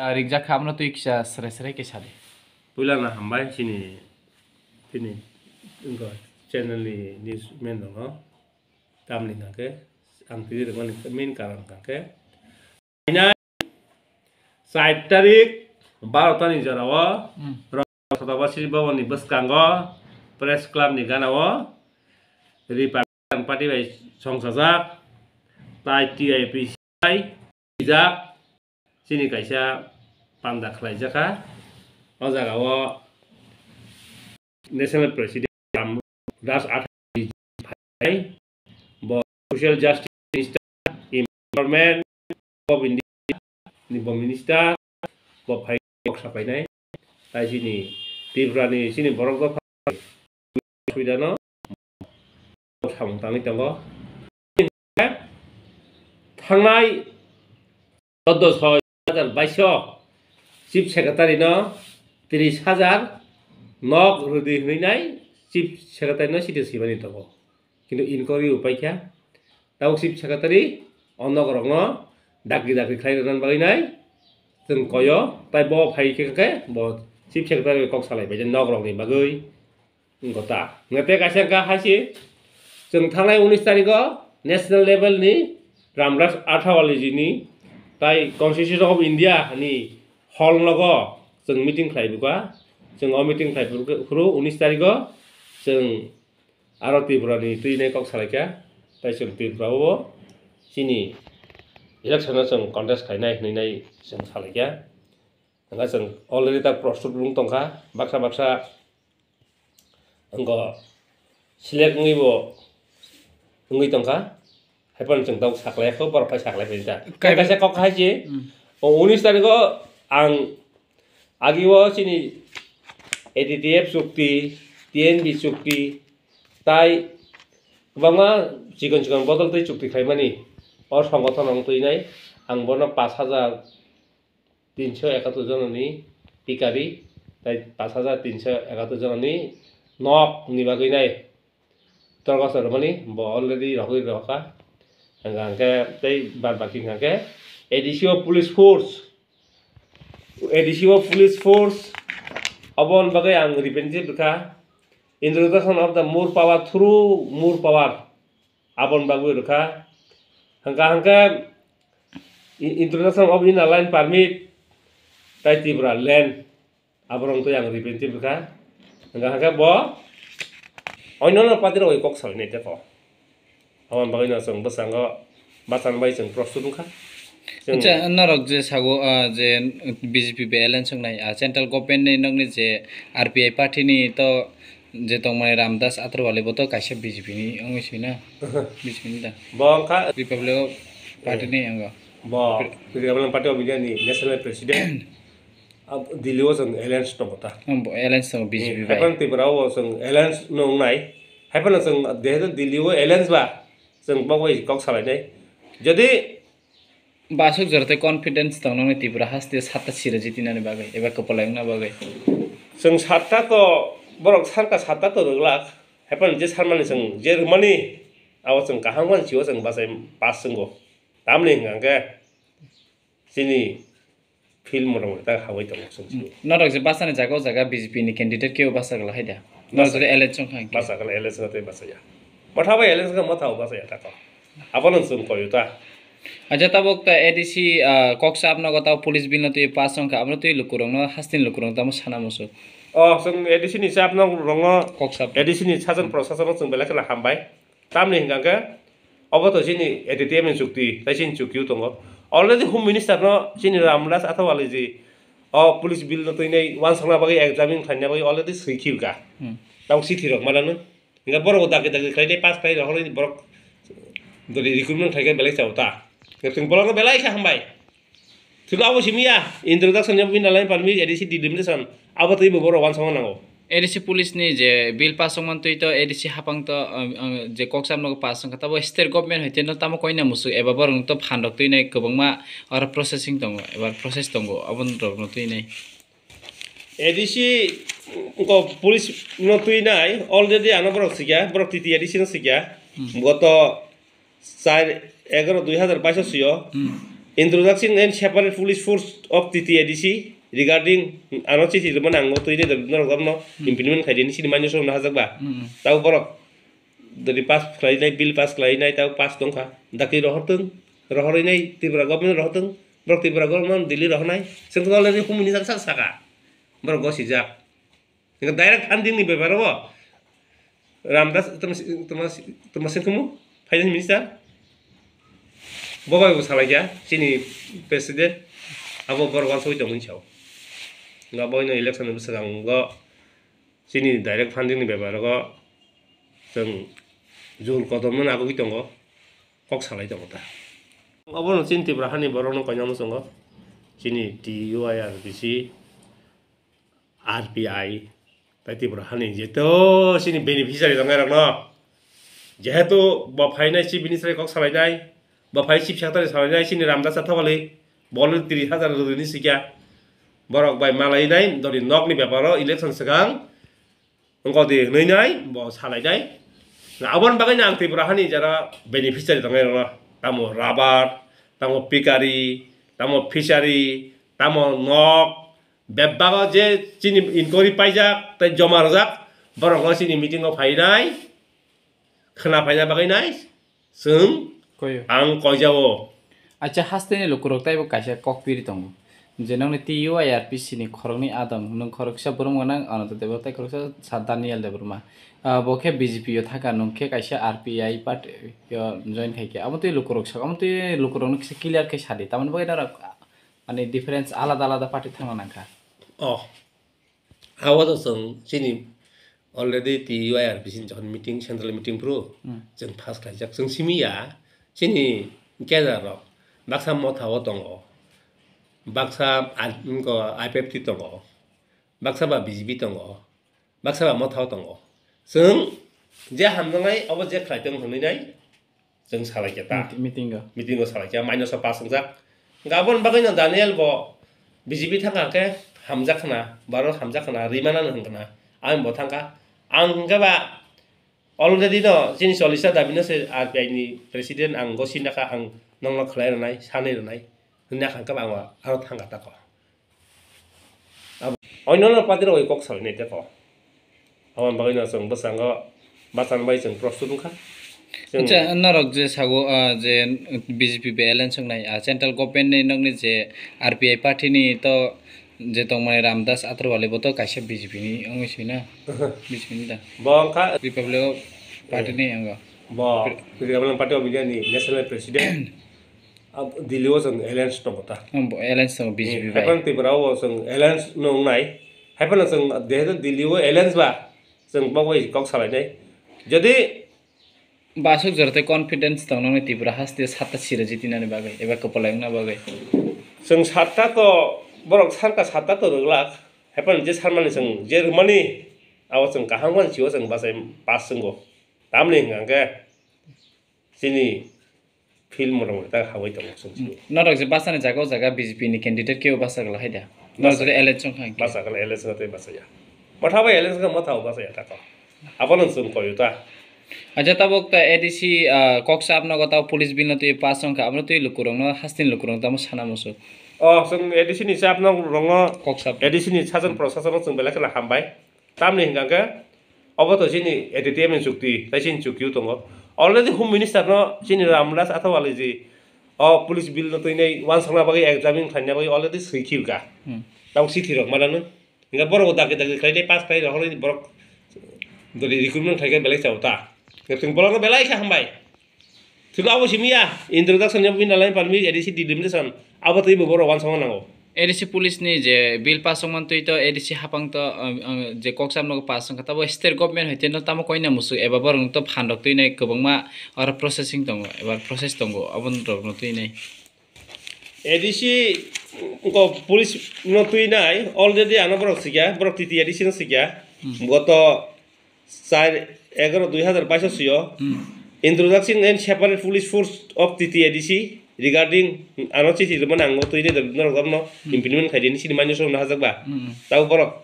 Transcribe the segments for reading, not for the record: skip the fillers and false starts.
Rijak hamno tu iksa sere-sere ke sade. Pulang lah hambai sini enggak channel ni newsman dong tam ni ngake ang tiri dengan main karang ngake ini 7 tarik 12 ni jarawa Sotawasi bawa ni bus kanggo press club ni ganawa Republican Party by song sajak tai TIP jak sini kaisa pandak laijaka o jagao national president das social justice minister environment of India ni minister bo phai sapai nai tai sini Tripura sini borok do suidano samung tangni tango थांनाय 14/2022 chief secretary न 30,000 नक रुदि होइनाय chief secretary न city सिबानि दङ किन्तु enquiry उपायखा दाउ chief secretary अनक रंग दागि खायरन बागैनाय जों कयो ताइ ब फाइके ब चिफ सेक्रेटारि कक सालायबाय जे नक रंनि बागै गता नते कासेंका हासि जों थांनाय 19 तारिखआव नेशनल लेभेलनि रामदास आथावालीजीनि ताइ कन्स्टिट्यूशन ऑफ इंडिया नि हल लगो जों मीटिंग खालायबा जों मीटिंग खालायफोरखौ 19 तारिखआव जों आरो त्रिपुरानि तुइनाय कक सालायका ताइ जों त्रिपुरायाव सिनि इलेक्शनाव जों कन्टेस्ट खालायनाय होननाय जों सालायका ओंगा जों अलरेडी दा प्रस्तुत बुं तंखा बाक्सा अंग सिलेक्ट ngैबो ngै तंखा हेपन जों दाउ साख्लायखौ बरफाय साख्लायबाय दा कायसे कक हायजे 19 तारिखआव आं आगिव सिनि एडीटीएफ चुक्ति टीएनबी चुक्ति ताइ गोबां सिगन बदलतै चुक्ति खायमानि और संगठन आं तैनाय आं बनो 5,371 जननि टिकारि ताइ 5,371 जननि नक निबागैनाय तरगसर मानि ब अलरेडी रगै रखा angke tei bar baki angke additional police force abon bagai ang representative ka introduction of the more power through more power abon bagai ruka angka introduction of in line permit tai Tripura land aborong to yang representative ka angka bo oinono patiro kok salne teko awan bagina जों बसांगा बासान bye जों प्रस्तुत खा अच्छा नरक जे sago जे BJP balance संनाय central government नि नंगनि जे RPI party नि तो जे तंमाय रामदास आथरवाले बो तो कासे बीजेपी नि अंगसिना बीजेपी नि दा बंखा रिपब्लिक पार्टी नि अंग ब रिपब्लिक पार्टी ऑफ इंडिया नि नेशनल प्रेसिडेंट अब दिल्लीयाव जों एलायंस दंता एलायंस दं बीजेपी बाय हायपन त्रिपुरायाव जों एलायंस नंनाय हायपन जों देहदो दिल्लीयाव एलायंस बा जों बावै कक सालायनाय जदि बासुक जरते कॉन्फिडेंस दंनो त्रिपुरा हास्ते 7 सिर जितिनानि बागै एबा कपलायना बागै जों 7 तो बरक सारका 7 तो रगला हायपन जे सारमानि जों जे मानि आव जों काहांगन सिव जों बासै पास जोंगो दामनि गांगे सिनि फिल्म मरमता हावै दं जों नरक जे बासानि जागा बीजेपी नि कैंडिडेट केव बासागला हायदा नरक इलेक्शन खां बासागला इलेक्शन ते बासाया मथाबा इलेक्शन का मथाव बासाया ताको आपन जों कयुता अच्छा तबक त एडीसी कक्स आपन गता पुलिस बिल न तो पास संख्या आपन तो लुकुरंग न हास्तिन लुकुरंग तम साना मसु जों एडीसी नि साप न रंग कक्स एडीसी नि साजन प्रशासन जों बेलाखला हामबाय तामनि हिंगाके अब तो सिनि एडीटीएम चुक्ति ताइसिन चुक्ति दङ अलरेडी होम मिनिस्टर न सिनि रामदास आथवाले जी पुलिस बिल न तैनै वान संना बागै एग्जामिन खायना बागै अलरेडी सैखिरका दाउ सिथिरक मालानो हिंगा बरक दागे खायदे पास खाय रहलै बरक दरि रिक्रुटमेंट खायगे बेलाय चावता जों बरक बेलाय सा हामबाय थिग आबो सिमिया इंट्रोडक्शन नि बिनालाय पारमि एडीसी डिलिमिनेशन आबो तै बरक वान संना नांगौ एडीसी पुलिस नि जे बिल पास संमान तै तो एडीसी हापांग तो जे कक्साम न पास संखा तब स्टेट गवर्नमेंट हइते न तम कोइना मुसु एबा बरं तो फानदक तै नै गोबांमा आरो प्रोसेसिंग दङ एबा प्रोसेस दङ अबन रक न तै नै एडीसी को पुलिस न तै नै अलरेडी आना बरक सिगा बरक टीटी एडीसी न सिगा गत 4/11/2022 सियो introducing and separate police force of TTADC regarding ano chithi man ang to ini no implement khai din sini manyo so na hajak ba tau borok dari pass khai nai bill pass khai nai tau pass dong kha daki rohtung rohori nai Tripura government rohtung borok Tripura government Delhi rohnai sing ko le humini sak saka borok go sijak ngi direct funding ni bebar bo Ramdas termasuk kamu finance minister bawa ibu salah ya sini presiden aku berwan soi dong insya nggak bawa ini election itu sedang nggak sini direct funding nih beberapa nggak seng jual kotoran aku gitu nggak kok salah itu nggak apa nih sini Tripura nih baru nong kanyang nggak sini DUIRBC RPI tapi Tripura nih itu sini beneficiary dong nggak no jehetu bapak ini si beneficiary kok salah ini bapak chief secretary salahnya sini Ramdas Athawale boleh 30,000 rupiah sekian borok by malai nai dari nok ni beparo election segang engkau di nai bos salai nai nah awan bagai nang Tripura hani jara beneficiary tangai lah tamu rabar tamu pikari tamu fishery tamu nok bebago je sini inquiry pajak te joma rojak borok sini meeting of hai nai kenapa nya bagai nai seng koyo ang kojawo acha hastene lukurok taibo kaisa kokpiri tongo je nang ni TUIRPC ni khorokni adam nang khoroksa borom ganang anato debo tai khoroksa Daniel debruma bokhe BJP yo thaka nongkhe kaisa RPI part yo join khaike amotui lukurok sak amotui lukurok ni clear ke sadi taman bagai dara ani difference alada alada party thangna nangkha oh awato song sini already TUIRPC jon meeting central meeting pro jeng pass kajak song simia sini kedaro baksa mothawo tongo baksa ko IPFT tongo baksa ba BJP tongo baksa ba mothawo tongo sung je hamngai abo je khlai tong honi nai jeng salai keta meeting go salai kya minus pass jak gabon bagai na Daniel bo BJP thanga ke hamjakna baro hamjakna rimana hangna am bo thanga ang ba already no sini solisa dabina se RPI ni presiden ang gosin naka ang nong khlai nai sane nai hnya khang ka bangwa aro thanga ta ko oino no patiro kok sal ne te ko awan bagai na song basanga basan bai song prostudung kha acha narok je sago je BJP balance nai central government ni nongni je RPI party ni to je tongmani Ramdas Athawale boto kaisa BJP ni ongisina BJP ni da bangka Republic party ni anga bo Republic party of India ni national president ab Delhi was an alliance to bota alliance to BJP bai hapan Tripura was an alliance no nai hapan song de Delhi wo alliance ba song bagoi kok salai nai jadi basuk jarte confidence tong nang Tripura haste satta sira jitinani bagai eba kopalaingna bagai song satta to borok sarka satta to rglak hapan je sarmani song je rumani awas song kahangwan siwa song basai pas songgo tamni ngangke sini film morong ta hawai to song siwa narok je basane jaga BJP ni candidate keu basagla haida narok je election khang basa kala election te basa ya mathawa election ka mathawa basa ya ta ko apanon song koyo ta aja tabok ta ADC koksa apna gota police bill na tu pass song ka amna tu lukurong no hastin lukurong ta mo sana musu oh song ADC ni sap nang rongo koksa ADC ni sajan prosesan song bela kala hambai tamni hingangka oboto sini ATTM chukti taisin chukyu tongo already home minister no sini Ramdas Athawale ji police bill no tu nei wan sangna bagai examine khanya bagai already sikhiu ka tau sithi rok malanu hinga borok dake khai pass khai hori borok dori recruitment khai bela chauta keting borok bela ka hambai thilo abo simia introduction yang bin lain palmi ADC delimitation abo tu ibu borok wan sangna nango ADC police ni je bill pass song man tu ito ADC hapang to je koksa no pass song ka tabo state government hoite no tamo koina musu eba borong to phandok tu nei kobangma or processing tongo ebar process tongo abon rok no tu nei ADC ko police no tu nai already ana borok sikya borok titi ADC no sikya goto 4/11/2022 siyo introduction and separate police force of TTADC regarding ano chithi man ang to ini no implement khai din sini manyo so na hajak ba tau borok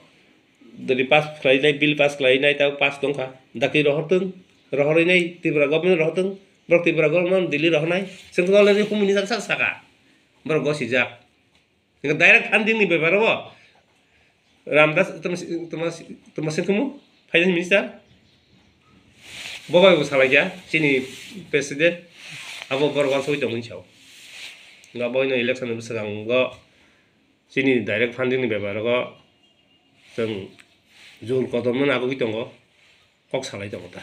dari pass khai nai bill pass khai nai tau pass dong kha daki rohtung rohori nai Tripura government rohtung borok Tripura government Delhi rohnai sing ko le humini sak saka borok go sijak direct funding ni bebar bo Ramdas Thomasin kamu finance minister bogoy salai ya sini president abo borok soi tong munchau nga boy no election ni sagang go sini direct funding ni bebar go जों जुल कदम नागो गितंगो कक सालाय दङ दा